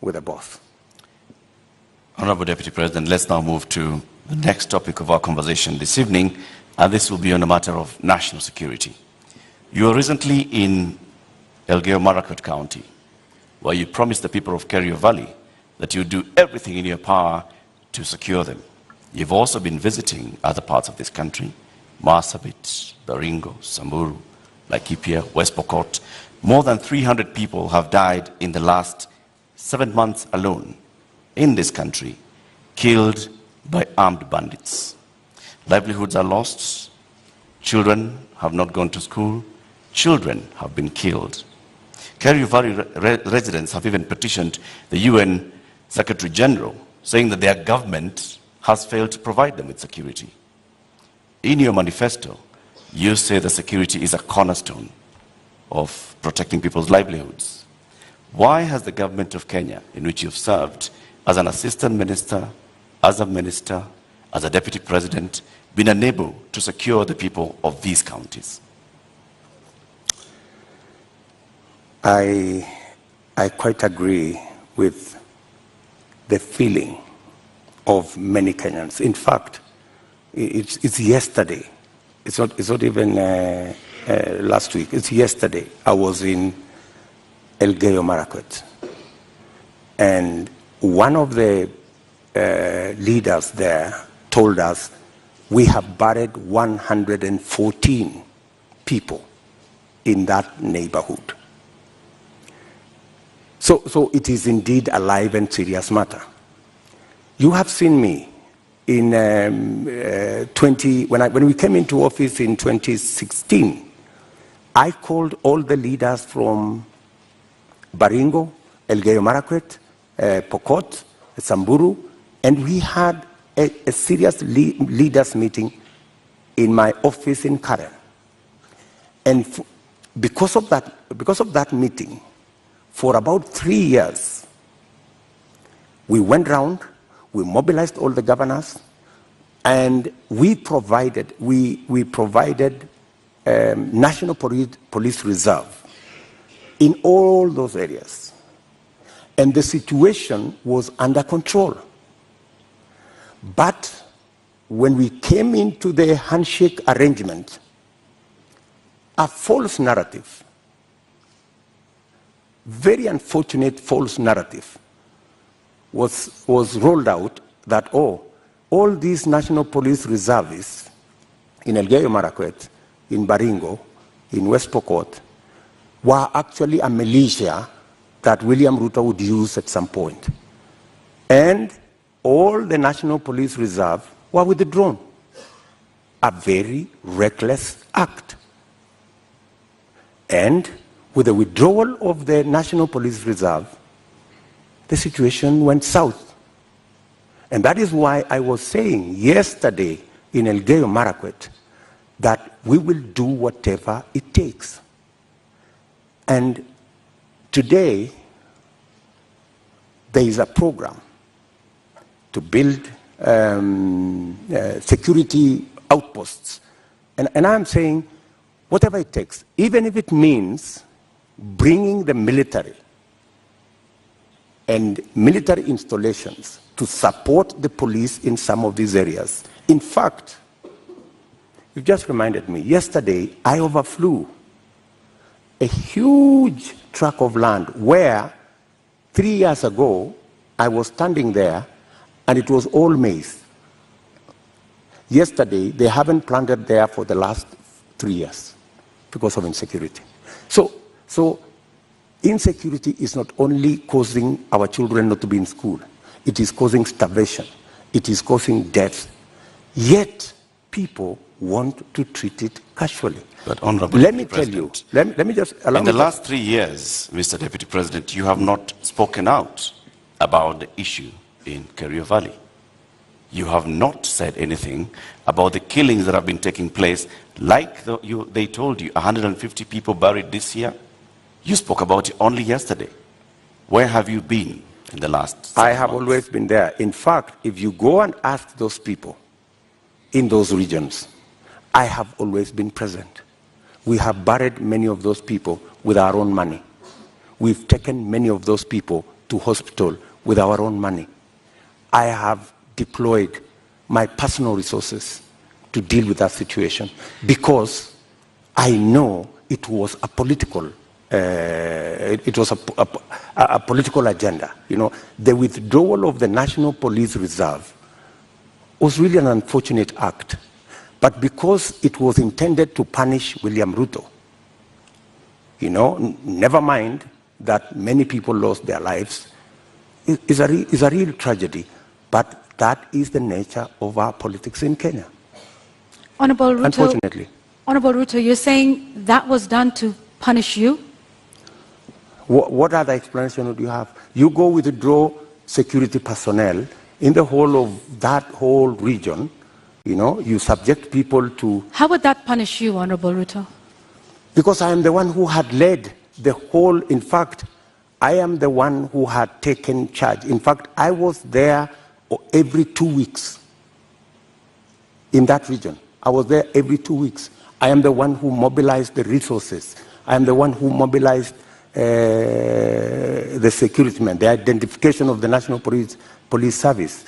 with the boss. Honorable Deputy President, let's now move to the next topic of our conversation this evening, and this will be on a matter of national security. You were recently in Elgeyo-Marakwet County, where you promised the people of Kerio Valley that you do everything in your power to secure them. You've also been visiting other parts of this country, Marsabit, Baringo, Samburu, Laikipia, West Pokot. More than 300 people have died in the last 7 months alone in this country, killed by armed bandits. Livelihoods are lost. Children have not gone to school. Children have been killed. Kerio Valley residents have even petitioned the UN Secretary General, saying that their government has failed to provide them with security. In your manifesto, you say that security is a cornerstone of protecting people's livelihoods. Why has the government of Kenya, in which you've served as an assistant minister, as a minister, as a deputy president, been unable to secure the people of these counties? I quite agree with the feeling of many Kenyans. In fact, it's yesterday. It's not even last week. It's yesterday. I was in Elgeyo-Marakwet, and one of the leaders there told us we have buried 114 people in that neighborhood. So it is indeed a live and serious matter. You have seen me in when we came into office in 2016. I called all the leaders from Baringo, Elgeyo-Marakwet, Pokot, Samburu, and we had a serious leaders meeting in my office in Karen. And because of that meeting, for about 3 years, we went round, we mobilized all the governors, and we provided National Police Reserve in all those areas. And the situation was under control. But when we came into the handshake arrangement, a false narrative, very unfortunate false narrative, was rolled out that, all these National Police Reservists in Elgeyo-Marakwet, in Baringo, in West Pokot, were actually a militia that William Ruto would use at some point. And all the National Police Reserve were withdrawn. A very reckless act. And with the withdrawal of the National Police Reserve, the situation went south. And that is why I was saying yesterday in Elgeyo-Marakwet that we will do whatever it takes. And today, there is a program to build security outposts. And I'm saying, whatever it takes, even if it means bringing the military and military installations to support the police in some of these areas. In fact, you just reminded me, yesterday I overflew a huge tract of land where 3 years ago I was standing there and it was all maize. Yesterday, they haven't planted there for the last 3 years because of insecurity. So insecurity is not only causing our children not to be in school, it is causing starvation, it is causing death. Yet, people want to treat it casually. But Honorable let me Deputy tell you, President, let me just allow in me the last 3 years, Mr. Deputy President, you have not spoken out about the issue in Kerio Valley. You have not said anything about the killings that have been taking place, like they told you, 150 people buried this year. You spoke about it only yesterday. Where have you been in the last 6 I have months? always been there. In fact, if you go and ask those people in those regions, I have always been present. We have buried many of those people with our own money. We've taken many of those people to hospital with our own money. I have deployed my personal resources to deal with that situation because I know it was a political a political agenda. You know, the withdrawal of the National Police Reserve was really an unfortunate act. But because it was intended to punish William Ruto, you know, never mind that many people lost their lives, is a real tragedy. But that is the nature of our politics in Kenya. Honorable Ruto, unfortunately. Honorable Ruto, you're saying that was done to punish you? What other explanation would you have? You go withdraw security personnel in the whole of that whole region, you know, you subject people to... How would that punish you, Honorable Ruto? Because I am the one who had led the whole, in fact, I am the one who had taken charge. In fact, I was there every 2 weeks in that region. I was there every 2 weeks. I am the one who mobilized the resources. I am the one who mobilized the security men, the identification of the National Police Service.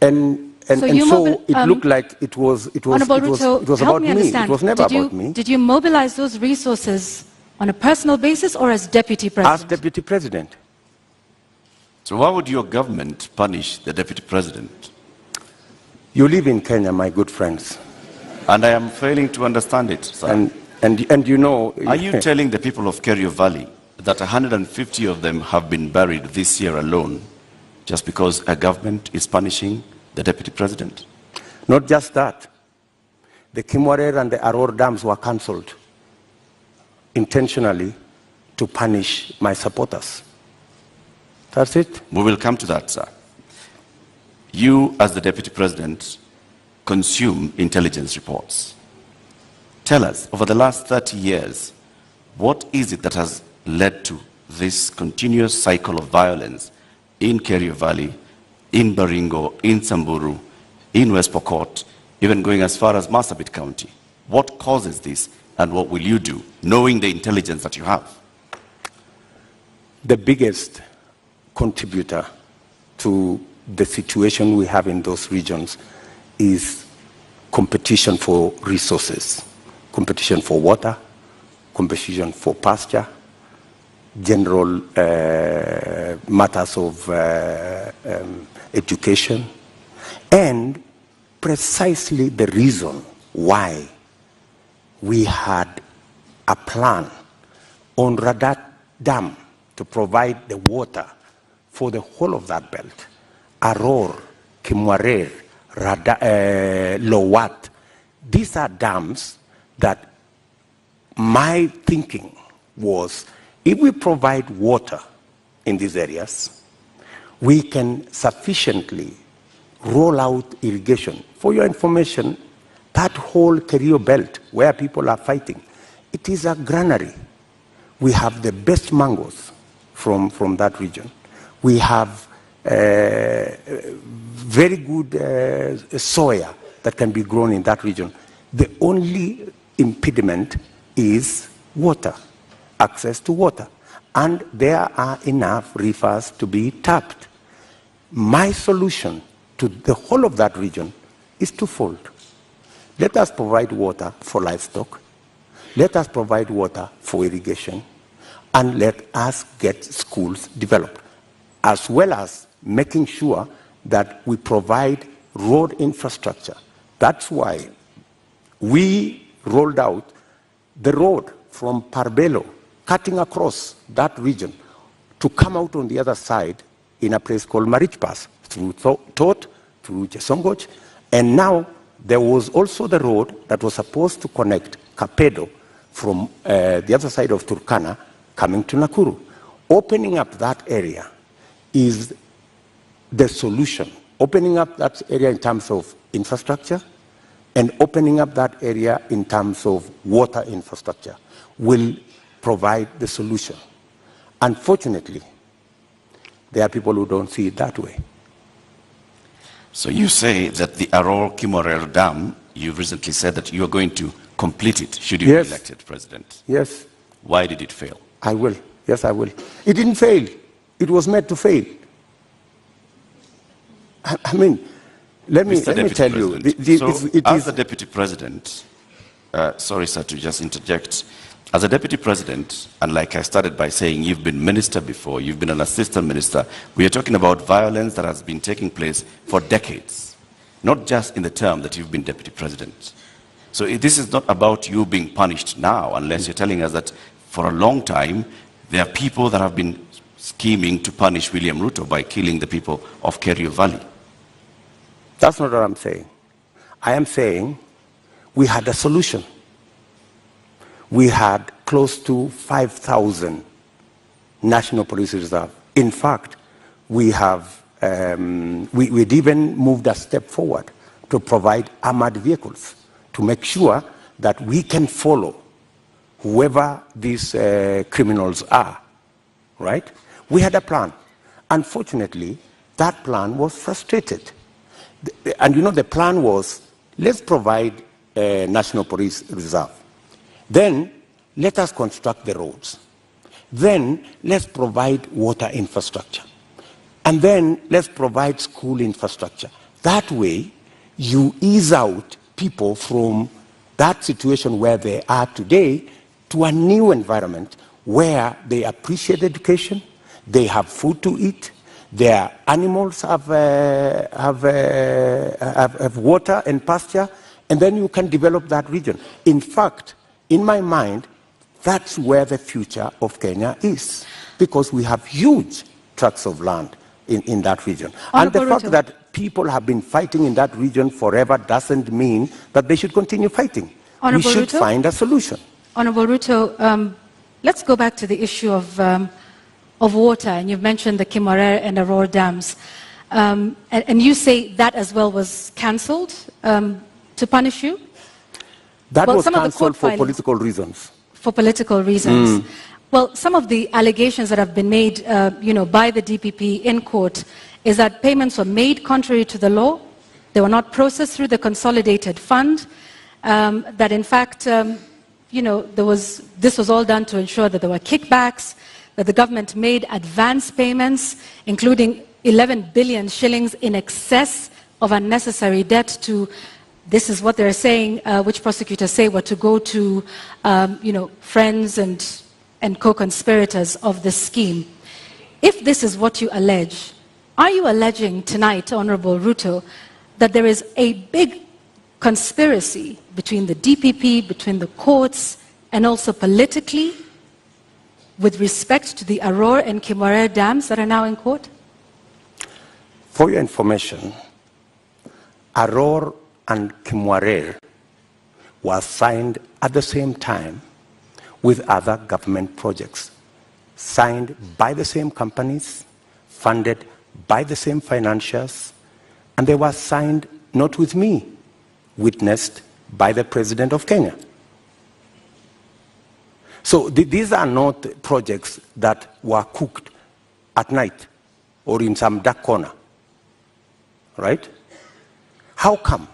And so it looked like it was about me. It was never about me. Did you mobilize those resources on a personal basis or as Deputy President? As Deputy President. So why would your government punish the Deputy President? You live in Kenya, my good friends. And I am failing to understand it, sir. And you know... Are you telling the people of Kerio Valley that 150 of them have been buried this year alone just because a government is punishing the Deputy President? Not just that. The Kimwarer and the Aror dams were cancelled intentionally to punish my supporters. That's it. We will come to that, sir. You, as the Deputy President, consume intelligence reports. Tell us, over the last 30 years, what is it that has led to this continuous cycle of violence in Kerio Valley, in Baringo, in Samburu, in West Pokot, even going as far as Marsabit County? What causes this, and what will you do, knowing the intelligence that you have? The biggest contributor to the situation we have in those regions is competition for resources, competition for water, competition for pasture, general matters of education, and precisely the reason why we had a plan on Radat Dam to provide the water for the whole of that belt. Aror, Kimwarer, Lowat. These are dams that my thinking was, if we provide water in these areas, we can sufficiently roll out irrigation. For your information, that whole Kerio belt where people are fighting, it is a granary. We have the best mangoes from that region. We have very good soya that can be grown in that region. The only impediment is water, access to water. And there are enough rivers to be tapped. My solution to the whole of that region is twofold. Let us provide water for livestock. Let us provide water for irrigation. And let us get schools developed, as well as making sure that we provide road infrastructure. That's why we rolled out the road from Parbelo, cutting across that region, to come out on the other side in a place called Marich Pass, through Tot, through Chesongoch, and now there was also the road that was supposed to connect Kapedo from the other side of Turkana coming to Nakuru. Opening up that area is the solution. Opening up that area in terms of infrastructure and opening up that area in terms of water infrastructure will provide the solution. Unfortunately, there are people who don't see it that way. So you say that the Aror Kimorer Dam, you recently said that you are going to complete it should you be elected president. Yes. Why did it fail? I will. Yes, I will. It didn't fail. it was made to fail. I mean, let me tell you. As the Deputy President, sorry, sir, to just interject. As a Deputy President, and like I started by saying, you've been minister before, you've been an assistant minister, we are talking about violence that has been taking place for decades, not just in the term that you've been Deputy President. So this is not about you being punished now, unless you're telling us that for a long time, there are people that have been scheming to punish William Ruto by killing the people of Kerio Valley. That's not what I'm saying. I am saying we had a solution. We had close to 5,000 National Police Reserve. In fact, we'd even moved a step forward to provide armored vehicles to make sure that we can follow whoever these criminals are, right? We had a plan. Unfortunately, that plan was frustrated. And you know, the plan was, let's provide a National Police Reserve. Then, let us construct the roads. Then, let's provide water infrastructure. And then, let's provide school infrastructure. That way, you ease out people from that situation where they are today to a new environment where they appreciate education, they have food to eat, their animals have water and pasture, and then you can develop that region. In fact, in my mind, that's where the future of Kenya is, because we have huge tracts of land in that region. And the fact that people have been fighting in that region forever doesn't mean that they should continue fighting. We should find a solution. Honorable Ruto, let's go back to the issue of water, and you've mentioned the Kimwarer and Aurora dams. And you say that as well was cancelled to punish you? That was cancelled for political reasons. For political reasons. Well, some of the allegations that have been made by the DPP in court is that payments were made contrary to the law, they were not processed through the consolidated fund, that in fact, this was all done to ensure that there were kickbacks, that the government made advance payments, including 11 billion shillings in excess of unnecessary debt to, this is what they're saying, which prosecutors say were to go to, friends and co-conspirators of this scheme. If this is what you allege, are you alleging tonight, Honorable Ruto, that there is a big conspiracy between the DPP, between the courts, and also politically, with respect to the Aurora and Kimwarer dams that are now in court? For your information, Aurora and Kimwarer was signed at the same time with other government projects, signed by the same companies, funded by the same financiers, and they were signed not with me, witnessed by the President of Kenya. So these are not projects that were cooked at night or in some dark corner, right? How come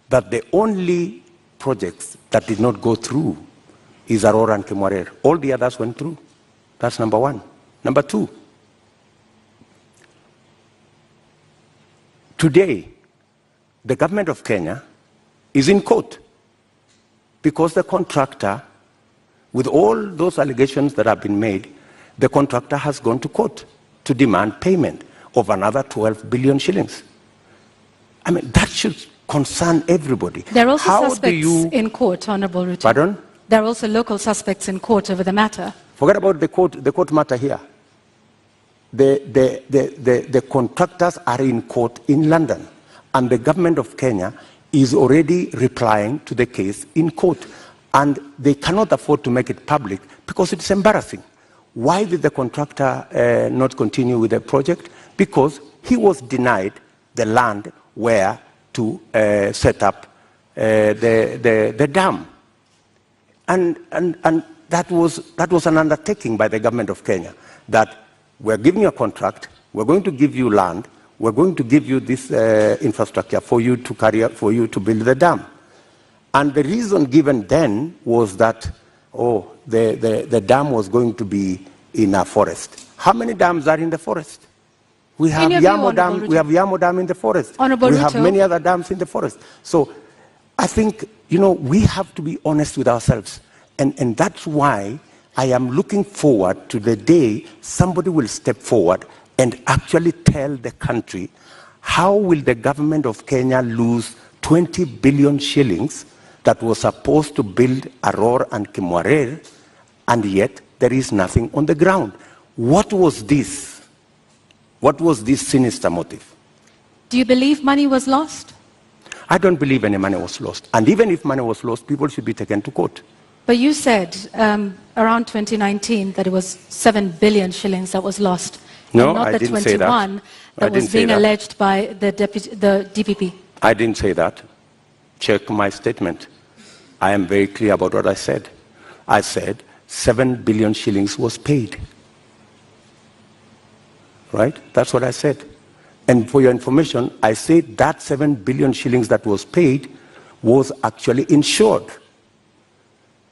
that the only projects that did not go through is Aurora and Kimwarer? All the others went through. That's number one. Number two, today, the government of Kenya is in court because the contractor, with all those allegations that have been made, the contractor has gone to court to demand payment of another 12 billion shillings. I mean, that should concern everybody. There are also suspects in court, Honorable Ruto. Pardon? There are also local suspects in court over the matter. Forget about the court matter here. The contractors are in court in London, and the government of Kenya is already replying to the case in court. And they cannot afford to make it public because it's embarrassing. Why did the contractor not continue with the project? Because he was denied the land where to set up the dam. And that was an undertaking by the government of Kenya, that we're giving you a contract, we're going to give you land, we're going to give you this infrastructure for you to carry out, for you to build the dam. And the reason given then was that, the dam was going to be in a forest. How many dams are in the forest? We have In your view, Yamo Dam. Honorable We have Yamo Dam in the forest. Honorable We have Ruto. many other dams in the forest. So, I think we have to be honest with ourselves, and that's why I am looking forward to the day somebody will step forward and actually tell the country how will the government of Kenya lose 20 billion shillings that was supposed to build Aror and Kimwarer, and yet there is nothing on the ground. What was this? What was this sinister motive? Do you believe money was lost? I don't believe any money was lost. And even if money was lost, people should be taken to court. But you said around 2019 that it was 7 billion shillings that was lost. No, and not I the didn't say that. 21 that was being alleged by the DPP. I didn't say that. Check my statement. I am very clear about what I said. I said 7 billion shillings was paid. Right? That's what I said. And for your information, I said that 7 billion shillings that was paid was actually insured.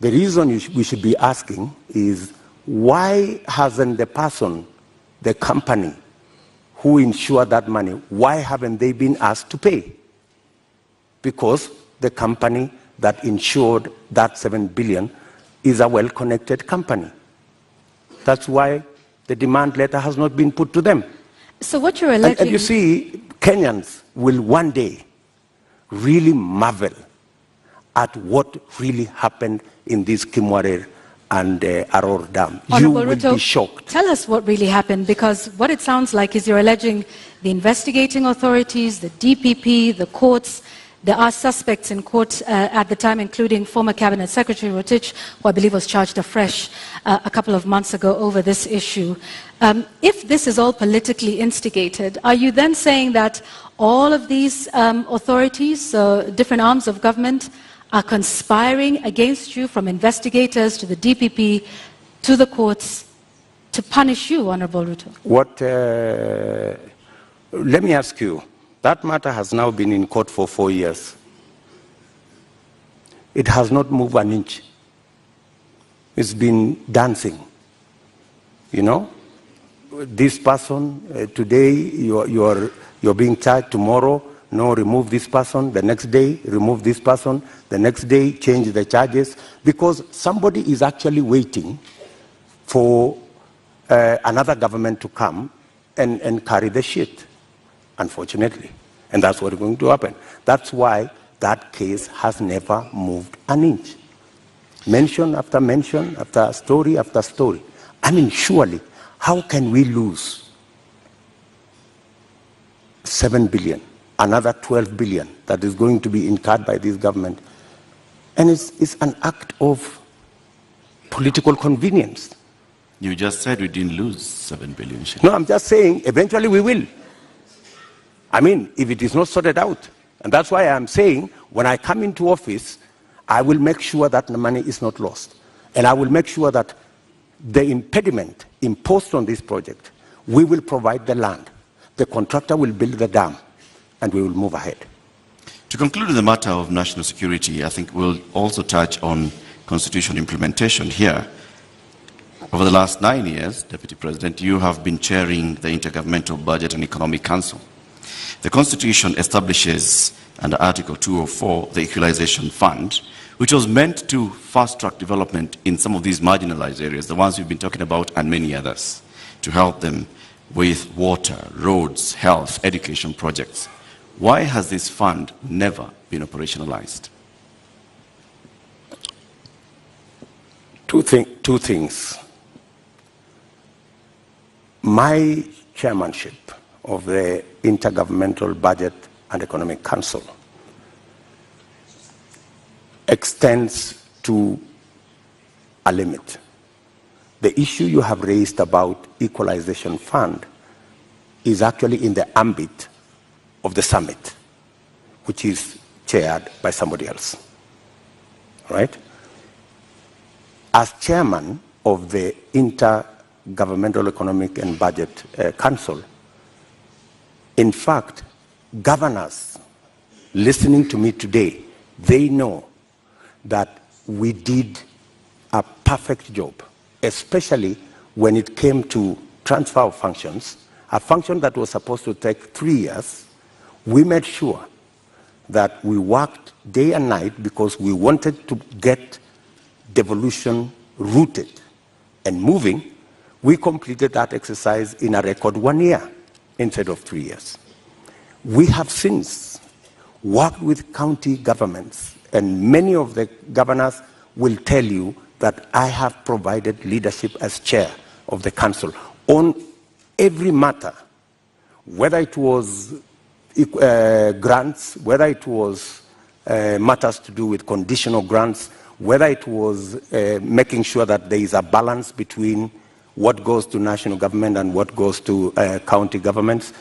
The reason we should be asking is, why hasn't the person, the company who insured that money, why haven't they been asked to pay? Because the company that insured that 7 billion is a well-connected company. That's why the demand letter has not been put to them. So what you're alleging... And you see, Kenyans will one day really marvel at what really happened in this Kimwarer and Aror Dam. Honorable You will Ruto, be shocked. Tell us what really happened, because what it sounds like is you're alleging the investigating authorities, the DPP, the courts. There are suspects in court at the time, including former Cabinet Secretary Rotich, who I believe was charged afresh a couple of months ago over this issue. If this is all politically instigated, are you then saying that all of these authorities, different arms of government, are conspiring against you, from investigators to the DPP to the courts, to punish you, Honorable Ruto? Let me ask you. That matter has now been in court for 4 years. It has not moved an inch. It's been dancing. This person, today you're being charged, tomorrow, no, remove this person, the next day, remove this person, the next day, change the charges, because somebody is actually waiting for another government to come and carry the shit. Unfortunately. And that's what is going to happen. That's why that case has never moved an inch. Mention after mention, after story after story. I mean, surely, how can we lose 7 billion, another 12 billion that is going to be incurred by this government? And it's an act of political convenience. You just said we didn't lose 7 billion. No, I'm just saying, eventually we will. I mean, if it is not sorted out. And that's why I'm saying, when I come into office, I will make sure that the money is not lost. And I will make sure that the impediment imposed on this project, we will provide the land. The contractor will build the dam, and we will move ahead. To conclude the matter of national security, I think we'll also touch on constitution implementation here. Over the last 9 years, Deputy President, you have been chairing the Intergovernmental Budget and Economic Council. The Constitution establishes, under Article 204, the Equalization Fund, which was meant to fast-track development in some of these marginalized areas, the ones we've been talking about, and many others, to help them with water, roads, health, education projects. Why has this fund never been operationalized? Two things. My chairmanship of the Intergovernmental Budget and Economic Council extends to a limit. The issue you have raised about Equalization Fund is actually in the ambit of the summit, which is chaired by somebody else. Right? As chairman of the Intergovernmental Economic and Budget Council, in fact, governors listening to me today, they know that we did a perfect job, especially when it came to transfer of functions, a function that was supposed to take 3 years, we made sure that we worked day and night because we wanted to get devolution rooted and moving. We completed that exercise in a record 1 year instead of 3 years. We have since worked with county governments, and many of the governors will tell you that I have provided leadership as chair of the council on every matter, whether it was grants, whether it was matters to do with conditional grants, whether it was making sure that there is a balance between what goes to national government and what goes to county governments.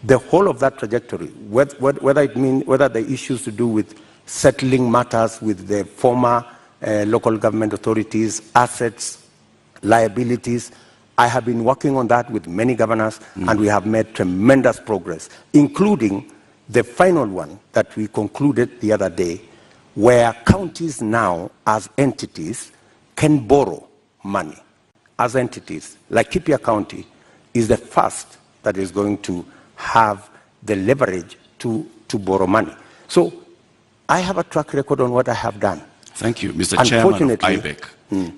The whole of that trajectory, whether the issues to do with settling matters with the former local government authorities, assets, liabilities, I have been working on that with many governors, and we have made tremendous progress, including the final one that we concluded the other day, where counties now, as entities, can borrow money. As entities, like Kipia County is the first that is going to have the leverage to borrow money. So I have a track record on what I have done. Thank you, Mr. Chairman of IBEC.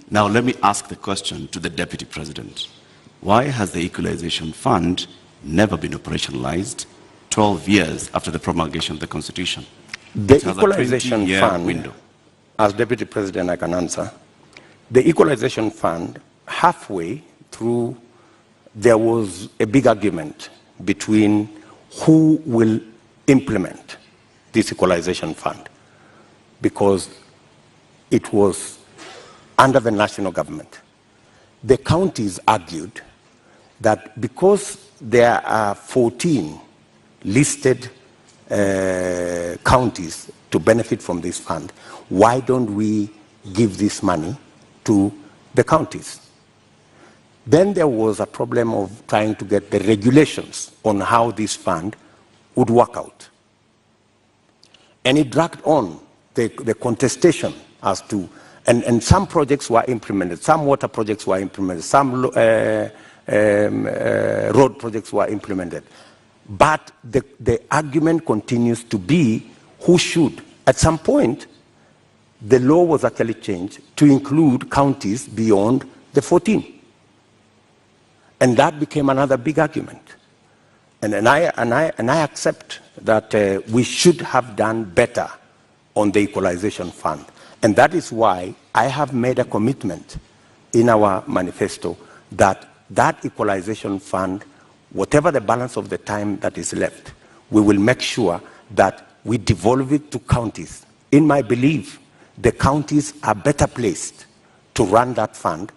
Now let me ask the question to the Deputy President. Why has the Equalization Fund never been operationalized 12 years after the promulgation of the Constitution? The Equalization Fund, window. As Deputy President I can answer, the Equalization Fund, halfway through, there was a big argument between who will implement this Equalization Fund, because it was under the national government. The counties argued that because there are 14 listed counties to benefit from this fund, why don't we give this money to the counties? Then there was a problem of trying to get the regulations on how this fund would work out. And it dragged on the contestation as to, and some projects were implemented, some water projects were implemented, some road projects were implemented. But the argument continues to be who should. At some point, the law was actually changed to include counties beyond the 14. And that became another big argument. And I accept that we should have done better on the Equalization Fund. And that is why I have made a commitment in our manifesto that that Equalization Fund, whatever the balance of the time that is left, we will make sure that we devolve it to counties. In my belief, the counties are better placed to run that fund